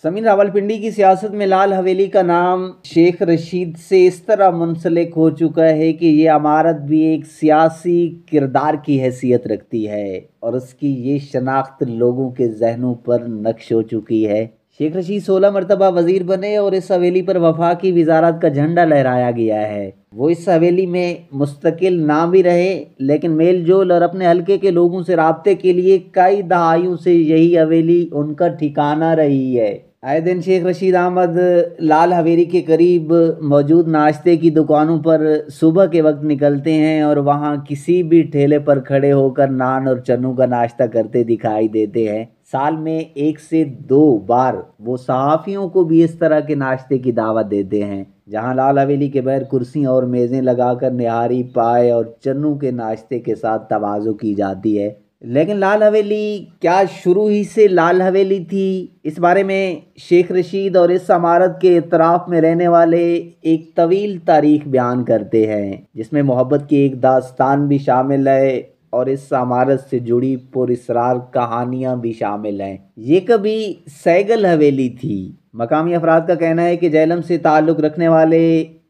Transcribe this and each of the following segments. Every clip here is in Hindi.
समीन, रावलपिंडी की सियासत में लाल हवेली का नाम शेख रशीद से इस तरह मुंसलिक हो चुका है कि ये इमारत भी एक सियासी किरदार की हैसियत रखती है और उसकी ये शनाख्त लोगों के जहनों पर नक्श हो चुकी है। शेख रशीद 16 मरतबा वजीर बने और इस हवेली पर वफा की वजारत का झंडा लहराया गया है। वो इस हवेली में मुस्तकिल ना भी रहे, लेकिन मेल जोल और अपने हल्के के लोगों से राब्ते के लिए कई दहाइयों से यही हवेली उनका ठिकाना रही है। आए दिन शेख रशीद अहमद लाल हवेली के करीब मौजूद नाश्ते की दुकानों पर सुबह के वक्त निकलते हैं और वहाँ किसी भी ठेले पर खड़े होकर नान और चन्नू का नाश्ता करते दिखाई देते हैं। साल में 1 से 2 बार वो सहाफ़ियों को भी इस तरह के नाश्ते की दावत देते हैं, जहां लाल हवेली के बाहर कुर्सियां और मेज़ें लगाकर निहारी, पाए और चन्नू के नाश्ते के साथ तवाज़ो की जाती है। लेकिन लाल हवेली क्या शुरू ही से लाल हवेली थी? इस बारे में शेख रशीद और इस इमारत के इतराफ में रहने वाले एक तवील तारीख बयान करते हैं, जिसमें मोहब्बत की एक दास्तान भी शामिल है और इस इमारत से जुड़ी पुरअसरार कहानियां भी शामिल हैं। ये कभी सैगल हवेली थी। मकामी अफराद का कहना है कि जेलम से ताल्लुक़ रखने वाले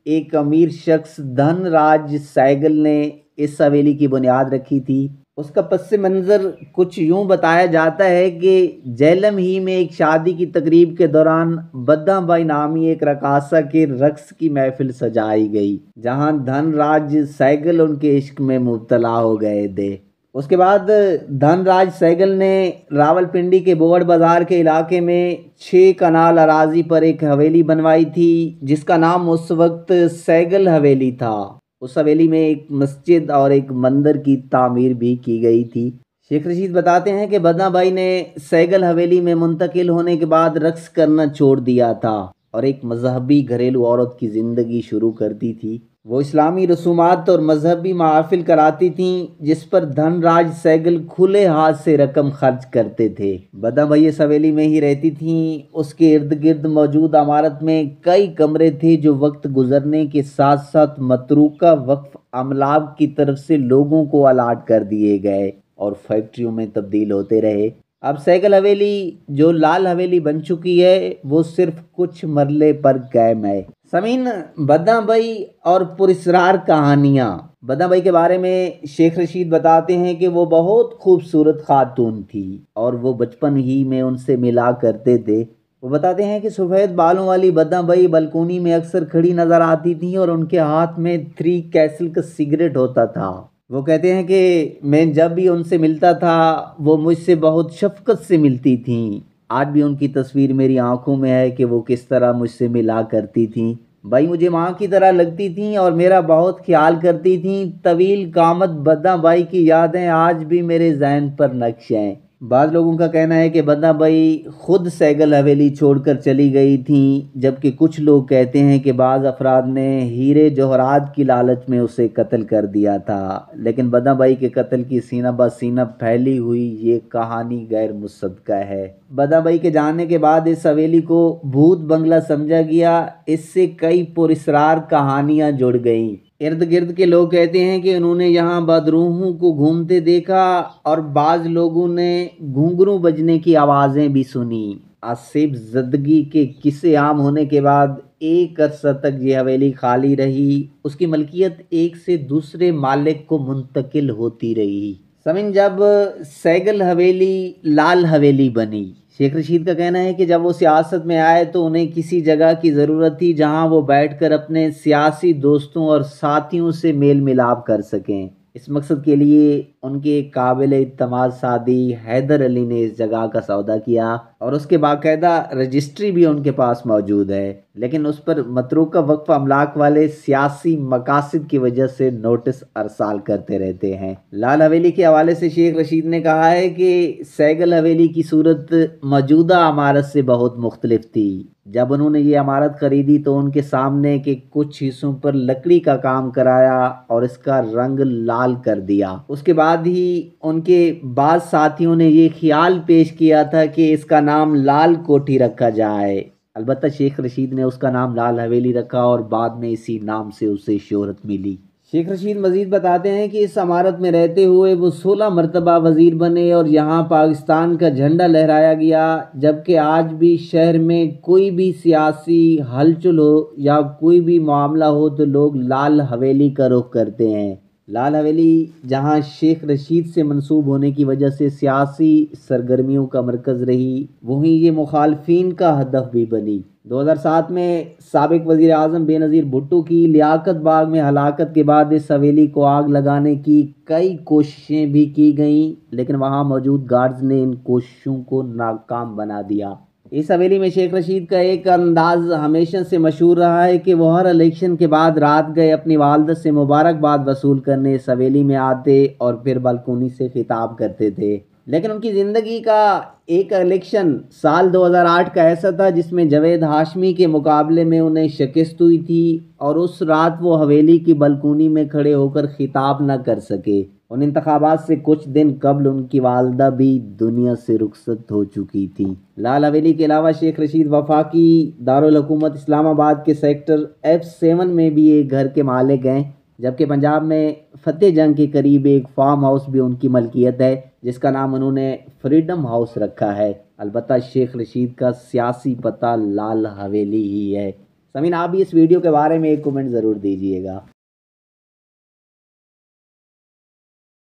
एक अमीर शख्स धनराज सैगल ने इस हवेली की बुनियाद रखी थी। उसका पस मंज़र कुछ यूं बताया जाता है कि जेलम ही में एक शादी की तकरीब के दौरान बद्दा बाई नामी एक रकासा के रक्स की महफिल सजाई गई, जहां धनराज सैगल उनके इश्क में मुब्तला हो गए थे। उसके बाद धनराज सैगल ने रावलपिंडी के बोगड़ बाजार के इलाके में 6 कनाल अराजी पर एक हवेली बनवाई थी, जिसका नाम उस वक्त सैगल हवेली था। उस हवेली में एक मस्जिद और एक मंदिर की तामीर भी की गई थी। शेख रशीद बताते हैं कि बद्दा भाई ने सैगल हवेली में मुंतकिल होने के बाद रक्स करना छोड़ दिया था और एक मजहबी घरेलू औरत की ज़िंदगी शुरू कर दी थी। वो इस्लामी रसूमात और मजहबी महफिल कराती थीं, जिस पर धनराज सैगल खुले हाथ से रकम खर्च करते थे। बद्दा भाई इस हवेली में ही रहती थीं। उसके इर्द गिर्द मौजूद इमारत में कई कमरे थे जो वक्त गुजरने के साथ साथ मतरूका वक्फ अमलाक की तरफ से लोगों को अलाट कर दिए गए और फैक्ट्रियों में तब्दील होते रहे। अब सैगल हवेली जो लाल हवेली बन चुकी है, वो सिर्फ कुछ मरले पर कायम है। समीन, बद्दा भाई और पुरअसरार कहानियाँ। बद्दा भाई के बारे में शेख रशीद बताते हैं कि वो बहुत खूबसूरत खातून थी और वो बचपन ही में उनसे मिला करते थे। वो बताते हैं कि सफ़ेद बालों वाली बद्दा भाई बलकोनी में अक्सर खड़ी नज़र आती थी और उनके हाथ में 3 कैसल का सिगरेट होता था। वो कहते हैं कि मैं जब भी उनसे मिलता था, वो मुझसे बहुत शफ़क़त से मिलती थीं। आज भी उनकी तस्वीर मेरी आंखों में है कि वो किस तरह मुझसे मिला करती थीं। भाई मुझे माँ की तरह लगती थीं और मेरा बहुत ख्याल करती थीं। तवील कामत बद्दा भाई की यादें आज भी मेरे जहन पर नक्श हैं। बाद लोगों का कहना है कि बद्दा भाई खुद सैगल हवेली छोड़कर चली गई थीं, जबकि कुछ लोग कहते हैं कि बाज़ अफराद ने हीरे जवाहरात की लालच में उसे कत्ल कर दिया था। लेकिन बद्दा भाई के कत्ल की सीना ब सीना फैली हुई ये कहानी गैर मुसद्दक़ है। बद्दा भाई के जाने के बाद इस हवेली को भूत बंगला समझा गया। इससे कई पुरअसरार कहानियाँ जुड़ गईं। इर्द गिर्द के लोग कहते हैं कि उन्होंने यहाँ बदरूहों को घूमते देखा और बाज़ लोगों ने घुंघरू बजने की आवाज़ें भी सुनी। आसिफ ज़िंदगी के किस्से आम होने के बाद एक अरसा तक ये हवेली खाली रही। उसकी मलकियत एक से दूसरे मालिक को मुंतकिल होती रही। समीन, जब सैगल हवेली लाल हवेली बनी, शेख रशीद का कहना है कि जब वो सियासत में आए तो उन्हें किसी जगह की ज़रूरत थी जहां वो बैठकर अपने सियासी दोस्तों और साथियों से मेल मिलाप कर सकें। इस मकसद के लिए उनके काबिल इत्तमाद सादी हैदर अली ने इस जगह का सौदा किया और उसके बाकायदा रजिस्ट्री भी उनके पास मौजूद है, लेकिन उस पर मतरूका वक्फ अमलाक वाले सियासी मकासद की वजह से नोटिस अरसाल करते रहते हैं। लाल हवेली के हवाले से शेख रशीद ने कहा है कि सैगल हवेली की सूरत मौजूदा इमारत से बहुत मुख्तलिफ थी। जब उन्होंने ये इमारत खरीदी तो उनके सामने के कुछ हिस्सों पर लकड़ी का काम कराया और इसका रंग लाल कर दिया। उसके बाद ही उनके बाद साथियों ने ये ख्याल पेश किया था कि इसका नाम लाल कोठी रखा जाए। अलबत्ता शेख रशीद ने उसका नाम लाल हवेली रखा और बाद में इसी नाम से उसे शोहरत मिली। शेख रशीद मजीद बताते हैं कि इस इमारत में रहते हुए वो 16 मरतबा वज़ीर बने और यहाँ पाकिस्तान का झंडा लहराया गया, जबकि आज भी शहर में कोई भी सियासी हलचल हो या कोई भी मामला हो तो लोग लाल हवेली का रुख करते हैं। लाल हवेली जहां शेख रशीद से मंसूब होने की वजह से सियासी सरगर्मियों का मरकज़ रही, वहीं ये मुखालफिन का हदफ भी बनी। 2007 में साबिक वज़ीर आज़म बेनज़ीर भुट्टो की लियाकत बाग में हलाकत के बाद इस हवेली को आग लगाने की कई कोशिशें भी की गईं, लेकिन वहां मौजूद गार्ड्स ने इन कोशिशों को नाकाम बना दिया। इस हवेली में शेख रशीद का एक अंदाज हमेशा से मशहूर रहा है कि वह हर इलेक्शन के बाद रात गए अपनी वालदा से मुबारकबाद वसूल करने इस हवेली में आते और फिर बालकोनी से खिताब करते थे। लेकिन उनकी ज़िंदगी का एक इलेक्शन साल 2008 का ऐसा था जिसमें जावेद हाशमी के मुकाबले में उन्हें शिकस्त हुई थी और उस रात वो हवेली की बालकोनी में खड़े होकर खिताब न कर सके। उन इंतखाबात से कुछ दिन कबल उनकी वालदा भी दुनिया से रुखसत हो चुकी थी। लाल हवेली के अलावा शेख रशीद वफाकी दारुल हुकूमत इस्लामाबाद के सेक्टर F7 में भी एक घर के मालिक हैं, जबकि पंजाब में फतेह जंग के करीब एक फार्म हाउस भी उनकी मलकियत है जिसका नाम उन्होंने फ्रीडम हाउस रखा है। अलबत्ता शेख रशीद का सियासी पता लाल हवेली ही है। समीन, आप भी इस वीडियो के बारे में एक कमेंट ज़रूर दीजिएगा।